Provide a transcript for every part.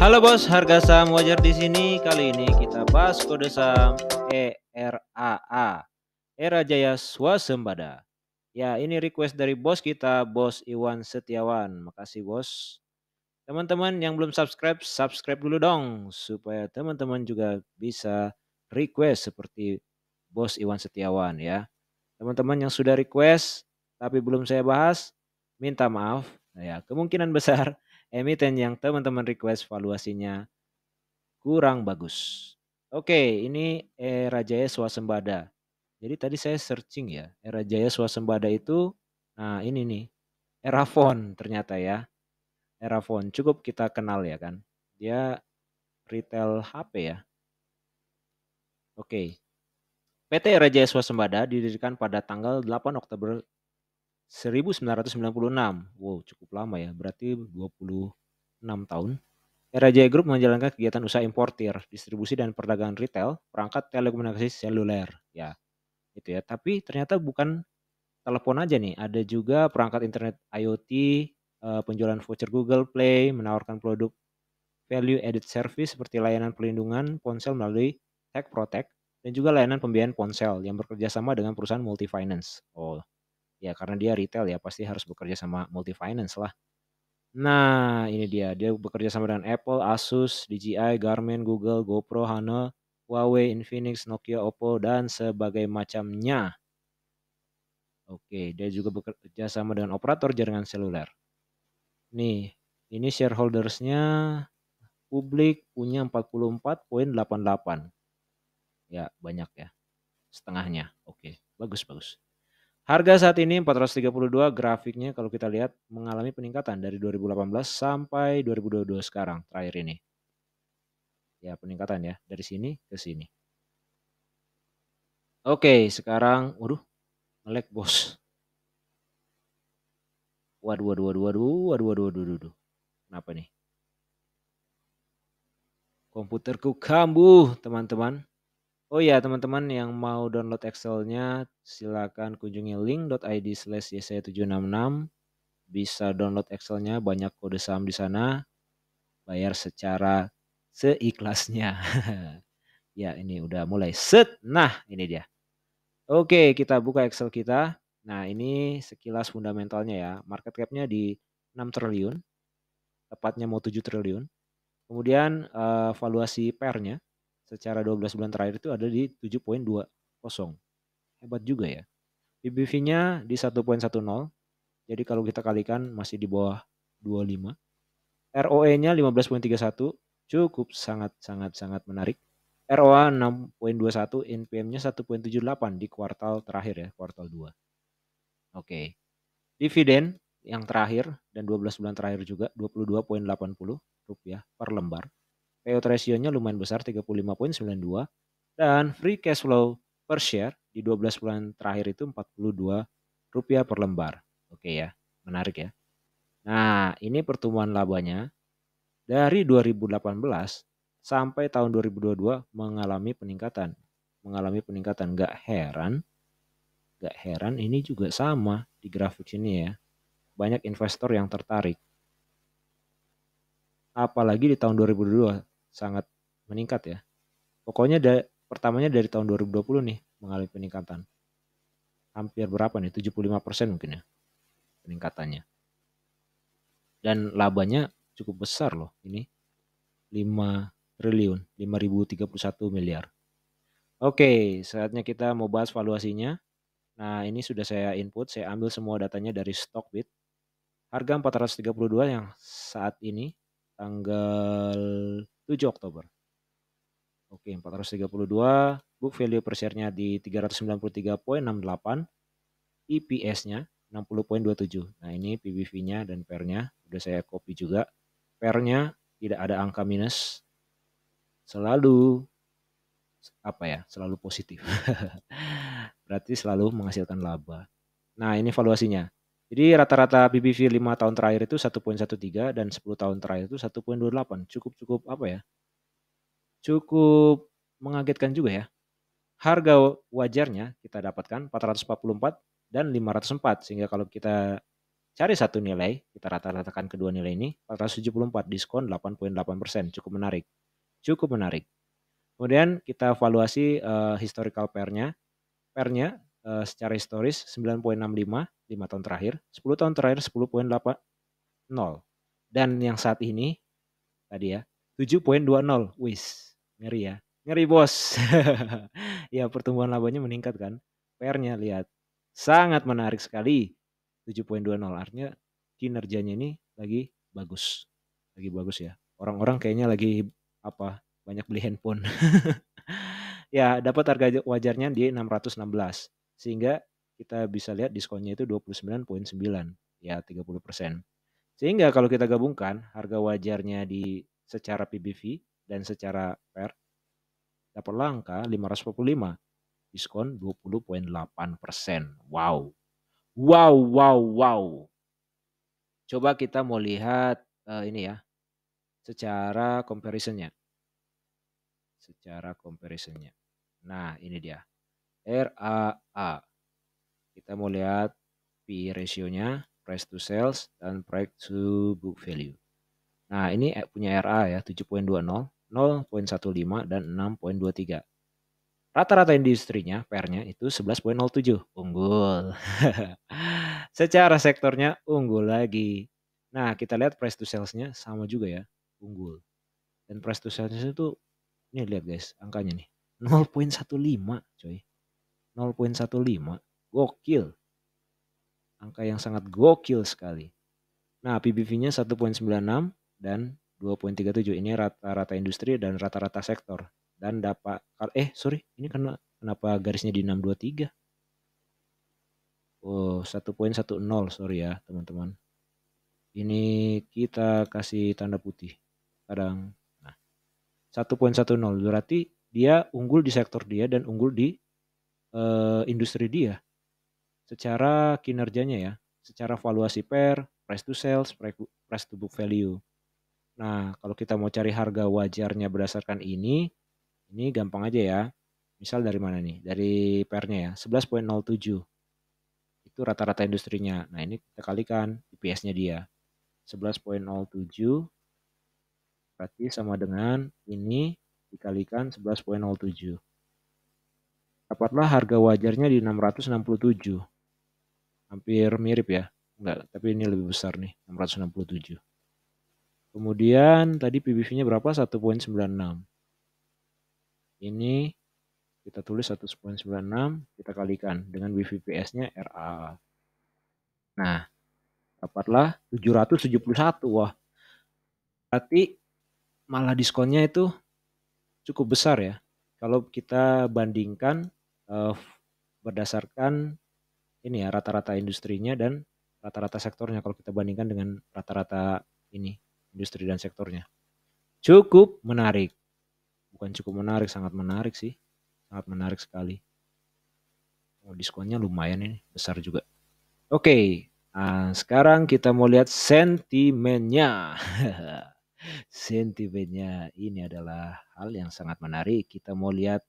Halo bos, harga saham wajar di sini. Kali ini kita bahas kode saham ERAA, Era Jaya Swasembada. Ya, ini request dari bos kita, Bos Iwan Setiawan. Makasih bos. Teman-teman yang belum subscribe, subscribe dulu dong supaya teman-teman juga bisa request seperti Bos Iwan Setiawan ya. Teman-teman yang sudah request tapi belum saya bahas, minta maaf. Nah, ya, kemungkinan besar emiten yang teman-teman request valuasinya kurang bagus. Oke, ini Era Jaya Swasembada. Jadi tadi saya searching ya, Era Jaya Swasembada itu, nah ini nih, Erafon ternyata ya. Erafon cukup kita kenal ya kan. Dia retail HP ya. Oke. PT Era Jaya Swasembada didirikan pada tanggal 8 Oktober 1996. Wow, cukup lama ya. Berarti 26 tahun. Era Jaya Group menjalankan kegiatan usaha importir, distribusi dan perdagangan retail, perangkat telekomunikasi seluler. Ya, itu ya. Tapi ternyata bukan telepon aja nih, ada juga perangkat internet IoT, penjualan voucher Google Play, menawarkan produk value added service seperti layanan pelindungan ponsel melalui Tech Protect dan juga layanan pembiayaan ponsel yang bekerja sama dengan perusahaan multi finance. Oh, ya karena dia retail ya pasti harus bekerja sama multi finance lah. Nah, ini dia bekerja sama dengan Apple, Asus, DJI, Garmin, Google, GoPro, Hana, Huawei, Infinix, Nokia, Oppo, dan sebagainya macamnya. Oke, dia juga bekerja sama dengan operator jaringan seluler. Nih, ini shareholdersnya publik punya 44,88. Ya, banyak ya. Setengahnya. Oke, bagus. Harga saat ini 432, grafiknya kalau kita lihat mengalami peningkatan dari 2018 sampai 2022 sekarang terakhir ini. Ya, peningkatan ya dari sini ke sini. Oke, sekarang waduh, nge-lag bos. Waduh. Kenapa nih? Komputerku kambuh, teman-teman. Oh ya, teman-teman yang mau download Excel-nya silakan kunjungi link.id/yesaya766. Bisa download Excel-nya, banyak kode saham di sana. Bayar secara seikhlasnya. Ya, ini udah mulai set. Nah, ini dia. Oke, kita buka Excel kita. Nah, ini sekilas fundamentalnya ya. Market cap-nya di 6 triliun, tepatnya mau 7 triliun. Kemudian valuasi PER-nya secara 12 bulan terakhir itu ada di 7,20. Hebat juga ya. PBV-nya di 1,10. Jadi kalau kita kalikan masih di bawah 25. ROE-nya 15,31. Cukup sangat menarik. ROA 6,21, NPM-nya 1,78 di kuartal terakhir ya, kuartal 2. Oke. Dividen yang terakhir dan 12 bulan terakhir juga 22,80 rupiah per lembar. Payout ratio-nya lumayan besar 35,92 dan free cash flow per share di 12 bulan terakhir itu 42 rupiah per lembar. Oke ya, menarik ya. Nah, ini pertumbuhan labanya dari 2018 sampai tahun 2022 mengalami peningkatan. Gak heran ini juga sama di grafik sini ya. Banyak investor yang tertarik. Apalagi di tahun 2022 sangat meningkat ya. Pokoknya pertamanya dari tahun 2020 nih mengalami peningkatan. Hampir berapa nih? 75% mungkin ya peningkatannya. Dan labanya cukup besar loh ini. 5 triliun, 5.031 miliar. Oke, saatnya kita mau bahas valuasinya. Nah, ini sudah saya input, saya ambil semua datanya dari Stockbit. Harga 432 yang saat ini tanggal 7 Oktober. Oke, 432, book value per share-nya di 393,68, EPS-nya 60,27. Nah, ini PBV-nya dan PER-nya udah saya copy juga. PER-nya tidak ada angka minus. Selalu selalu positif. Berarti selalu menghasilkan laba. Nah, ini valuasinya. Jadi rata-rata PBV 5 tahun terakhir itu 1,13 dan 10 tahun terakhir itu 1,28. Cukup mengagetkan juga ya. Harga wajarnya kita dapatkan 444 dan 504 sehingga kalau kita Cari satu nilai, kita rata-ratakan kedua nilai ini, 474 diskon 8,8%, cukup menarik. Cukup menarik. Kemudian kita evaluasi historical pair-nya. Pair-nya secara historis 9,65 5 tahun terakhir, 10 tahun terakhir 10,80. Dan yang saat ini tadi ya 7,20. Wis, ngeri ya. Ngeri bos. Ya pertumbuhan labanya meningkat kan. Pair-nya lihat. Sangat menarik sekali. 7,20 artinya kinerjanya ini lagi bagus. Lagi bagus ya. Orang-orang kayaknya lagi banyak beli handphone. Ya, dapat harga wajarnya di 616. Sehingga kita bisa lihat diskonnya itu 29,9. Ya, 30%. Sehingga kalau kita gabungkan harga wajarnya di secara PBV dan secara PER dapat langka 545, diskon 20,8%. Wow. Wow, wow, wow. Coba kita mau lihat ini ya, secara comparison-nya. Nah, ini dia. RAA. Kita mau lihat P/E ratio-nya, price to sales, dan price to book value. Nah, ini punya RA ya, 7,20, 0,15, dan 6,23. Rata-rata industrinya, pair-nya itu 11,07. Unggul. Secara sektornya unggul lagi. Nah, kita lihat price to sales-nya sama juga ya, unggul. Dan price to sales-nya itu, nih lihat guys, angkanya nih. 0,15 coy. 0,15. Gokil. Angka yang sangat gokil sekali. Nah, PBV-nya 1,96 dan 2,37. Ini rata-rata industri dan rata-rata sektor. Dan dapat ini kenapa garisnya di 623? Oh, 1,10, sorry ya, teman-teman. Ini kita kasih tanda putih. Kadang 1,10 berarti dia unggul di sektor dia dan unggul di industri dia. Secara kinerjanya ya, secara valuasi pair, price to sales, price to book value. Nah, kalau kita mau cari harga wajarnya berdasarkan ini gampang aja ya. Misal dari mana nih? Dari pair-nya ya, 11,07. Itu rata-rata industrinya. Nah, ini kita kalikan IPS-nya dia. 11,07 berarti sama dengan ini dikalikan 11,07. Dapatlah harga wajarnya di 667. Hampir mirip ya. Enggak, tapi ini lebih besar nih, 667. Kemudian tadi PBV-nya berapa? 1,96. Ini kita tulis 1,96, kita kalikan dengan BVPS-nya RA. Nah, dapatlah 771. Wah, berarti malah diskonnya itu cukup besar ya. Kalau kita bandingkan berdasarkan ini ya rata-rata industrinya dan rata-rata sektornya, kalau kita bandingkan dengan rata-rata ini industri dan sektornya. Cukup menarik. Bukan cukup menarik, sangat menarik sih. Sangat menarik sekali. Oh, diskonnya lumayan ini, besar juga. Oke, sekarang kita mau lihat sentimennya. Sentimennya ini adalah hal yang sangat menarik. Kita mau lihat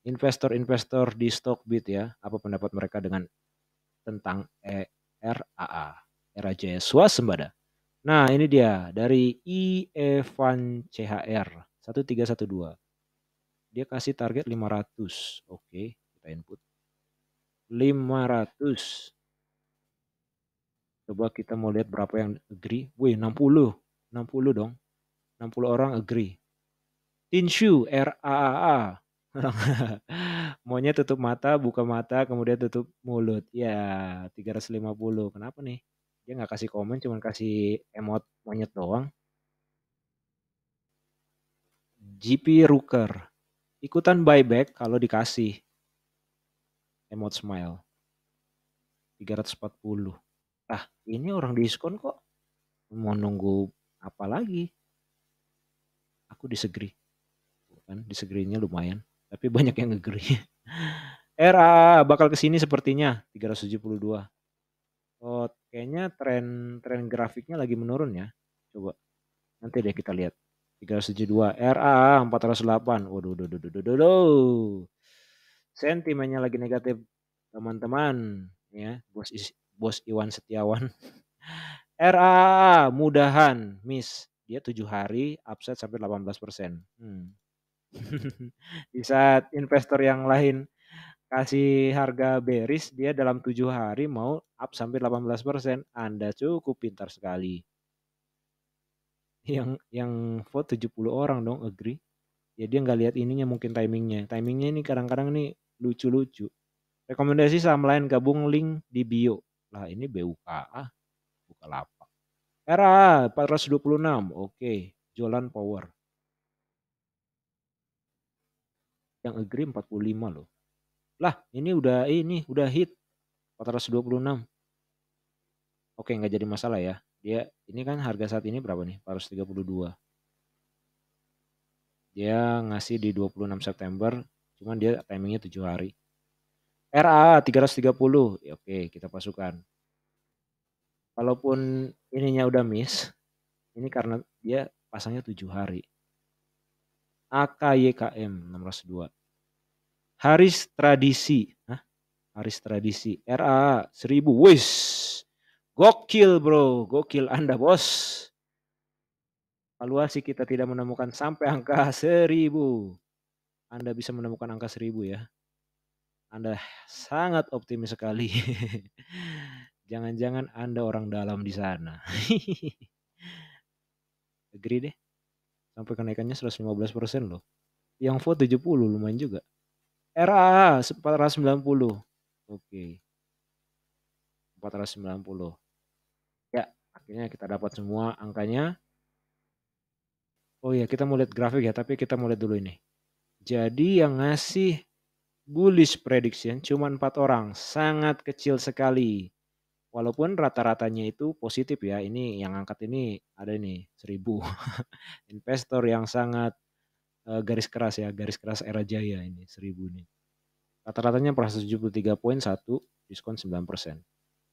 investor-investor di Stockbit ya, apa pendapat mereka tentang RAA, Era Jaya Swasembada. Nah, ini dia dari Evan CHR 1312. Dia kasih target 500. Oke, kita input 500. Coba kita mau lihat berapa yang agree. Wih, 60. 60 dong. 60 orang agree. Tinshu RAA. Maunya tutup mata, buka mata, kemudian tutup mulut. Ya, 350. Kenapa nih? Dia nggak kasih komen, cuma kasih emot monyet doang. GP Rooker. Ikutan buyback kalau dikasih emot smile. 340. Ah, ini orang diskon kok. Mau nunggu apa lagi? Aku disagree. Kan disagree-nya lumayan. Tapi banyak yang agree. RA bakal kesini sepertinya 372. Oh, kayaknya tren grafiknya lagi menurun ya. Coba nanti deh kita lihat. 372 RA 408. Waduh. Sentimennya lagi negatif teman-teman ya. Bos Iwan Setiawan. RAA mudahan miss. Dia 7 hari upside sampai 18%. Di saat investor yang lain kasih harga bearish, dia dalam 7 hari mau up sampai 18%. Anda cukup pintar sekali. Yang vote 70 orang dong agree. Ya dia nggak lihat ininya mungkin timingnya. Timingnya ini kadang-kadang nih lucu-lucu. Rekomendasi saham lain gabung link di bio. Lah ini BUKA, Bukalapak. RA 426, oke. Jualan power. Yang agree 45 loh. Lah ini udah hit 426. Oke nggak jadi masalah ya. Dia ini kan harga saat ini berapa nih? 432. Dia ngasih di 26 September, cuman dia timingnya 7 hari. RA 330, ya oke kita pasukan. Walaupun ininya udah miss, ini karena dia pasangnya 7 hari. AKYKM 602. Haris Tradisi. Haris Tradisi. RA 1000. Wis. Gokil bro. Gokil Anda bos. Valuasi kita tidak menemukan sampai angka 1000. Anda bisa menemukan angka 1000 ya. Anda sangat optimis sekali. Jangan-jangan Anda orang dalam di sana. Agree deh. Sampai kenaikannya 115% loh. Yang vote 70 lumayan juga. RA 490. Oke. 490. Ya, akhirnya kita dapat semua angkanya. Oh ya, kita mau lihat grafik ya, tapi kita mau lihat dulu ini. Jadi yang ngasih bullish prediction cuma 4 orang, sangat kecil sekali. Walaupun rata-ratanya itu positif ya. Ini yang angkat ini ada nih 1000. Investor yang sangat garis keras ya, garis keras era jaya ini 1000 nih. Rata-ratanya per 173.1, diskon 9%.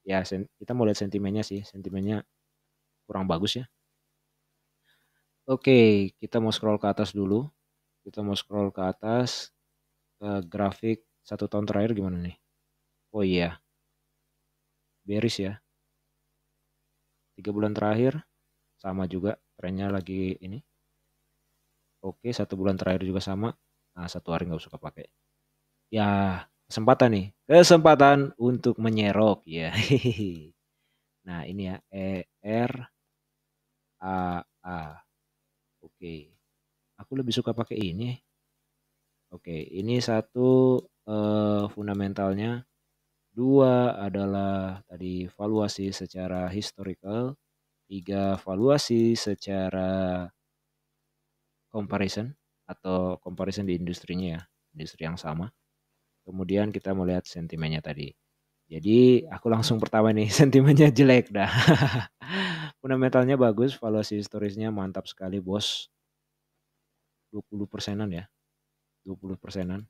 Ya, kita mau lihat sentimennya sih. Sentimennya kurang bagus ya. Oke, kita mau scroll ke atas dulu. Kita mau scroll ke atas. Grafik 1 tahun terakhir gimana nih? Oh iya. Bearish ya. 3 bulan terakhir sama juga. Trennya lagi ini. Oke, 1 bulan terakhir juga sama. Nah, 1 hari nggak usah pakai. Ya, kesempatan nih. Kesempatan untuk menyerok ya. Nah, ini ya. ERAA. Oke. Aku lebih suka pakai ini. Oke, ini 1 fundamentalnya. 2 adalah tadi valuasi secara historical. 3 valuasi secara comparison atau comparison di industrinya ya, industri yang sama. Kemudian kita mau lihat sentimennya tadi. Jadi aku langsung pertama nih, sentimennya jelek dah. Fundamentalnya bagus, valuasi historisnya mantap sekali bos. 20%-an ya. 20%-an.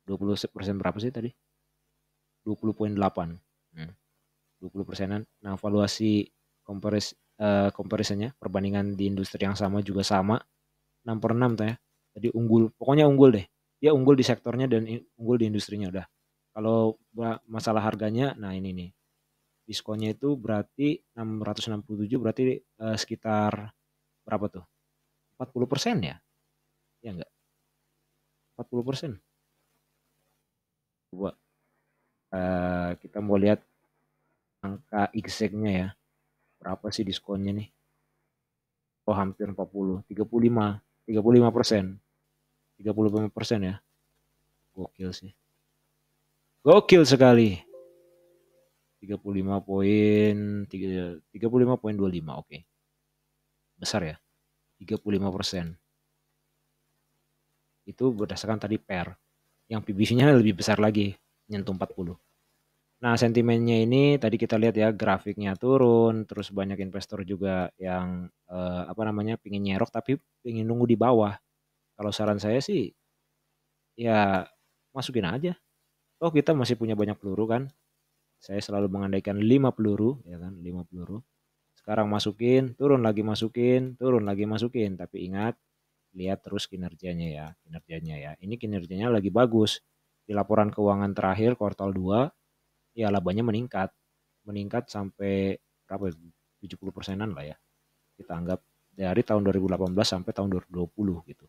20% berapa sih tadi? 20,8. 20%-an. Nah, valuasi comparisonnya, perbandingan di industri yang sama juga sama. 6/6 tuh ya. Jadi unggul, pokoknya unggul deh. Dia unggul di sektornya dan unggul di industrinya udah. Kalau masalah harganya, nah ini nih. Diskonnya itu berarti 667 berarti sekitar berapa tuh? 40% ya? Ya enggak? 40%. Coba kita mau lihat angka exactnya ya. Berapa sih diskonnya nih? Oh hampir 40, 35%. 35% ya. Gokil sih. Gokil sekali. 35,25 oke. Besar ya. 35%. Itu berdasarkan tadi pair. Yang PBV-nya lebih besar lagi, nyentuh 40. Nah, sentimennya ini tadi kita lihat ya grafiknya turun, terus banyak investor juga yang pingin nyerok tapi pingin nunggu di bawah. Kalau saran saya sih ya masukin aja. Oh, kita masih punya banyak peluru kan. Saya selalu mengandaikan 5 peluru ya kan, 5 peluru. Sekarang masukin, turun lagi masukin, turun lagi masukin, tapi ingat lihat terus kinerjanya ya. Ini kinerjanya lagi bagus. Di laporan keuangan terakhir kuartal 2 ya labanya meningkat. Meningkat sampai berapa, 70%-an lah ya, kita anggap, dari tahun 2018 sampai tahun 2020 gitu.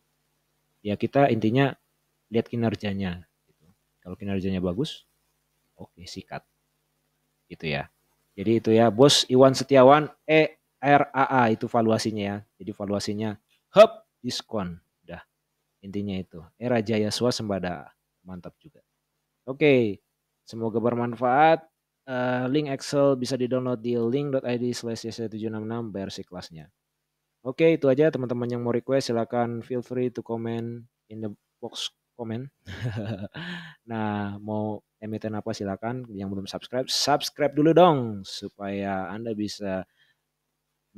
Ya kita intinya lihat kinerjanya gitu. Kalau kinerjanya bagus, oke sikat gitu ya. Jadi itu ya, Bos Iwan Setiawan ERAA itu valuasinya ya. Jadi valuasinya hub diskon. Udah, intinya itu. Era Jaya Swasembada. Mantap juga. Oke, semoga bermanfaat. Link Excel bisa di-download di link.id/766 versi kelasnya. Oke, itu aja teman-teman yang mau request silakan feel free to comment in the box comment. Nah, mau emiten apa silakan. Yang belum subscribe, subscribe dulu dong supaya Anda bisa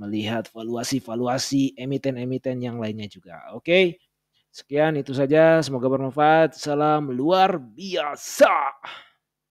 melihat valuasi-valuasi emiten-emiten yang lainnya juga. Oke. Sekian itu saja, semoga bermanfaat. Salam luar biasa.